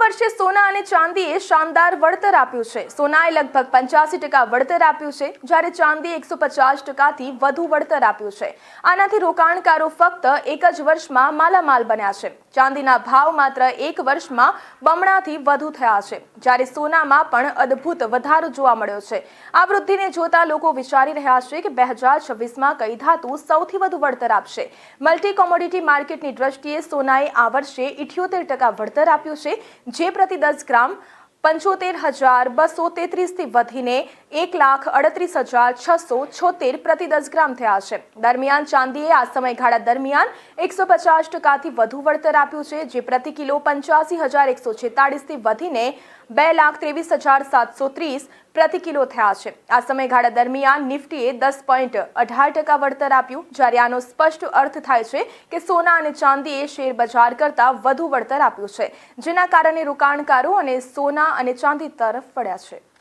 વર્ષે સોના અને ચાંદીએ શાનદાર વળતર આપ્યું છે। સોનાએ લગભગ 85% વળતર આપ્યું છે, જ્યારે ચાંદીએ 150%થી વધુ વળતર આપ્યું છે। આનાથી રોકાણકારો ફક્ત એક જ વર્ષમાં માલામાલ બન્યા છે। ચાંદીના ભાવ માત્ર એક વર્ષમાં બમણાથી વધુ થયા છે, જ્યારે સોનામાં પણ અદ્ભુત વધારો જોવા મળ્યો છે। આ વૃદ્ધિને જોતા લોકો વિચારી રહ્યા છે કે 2026માં કઈ ધાતુ સૌથી વધુ વળતર આપશે। મલ્ટી કોમોડિટી માર્કેટની દ્રષ્ટિએ સોનાએ આ વર્ષે 78% વળતર આપ્યું છે, જે પ્રતિ 10 ગ્રામ 75,233થી વધીને 1,38,676 પ્રતિ 10 ગ્રામ થયા છે। દરમિયાન ચાંદીએ આ સમયગાળા દરમિયાન 150%થી વધુ વળતર આપ્યું છે, જે પ્રતિ કિલો 85,146થી વધીને 2,23,730 પ્રતિ કિલો થયા છે। આ સમયગાળા દરમિયાન નિફ્ટીએ 10.18% વળતર આપ્યું, જ્યારે આનો સ્પષ્ટ અર્થ થાય છે કે સોના અને ચાંદીએ શેર બજાર કરતાં વધુ વળતર આપ્યું છે, જેના કારણે રોકાણકારો અને સોના અને ચાંદી તરફ વળ્યા છે।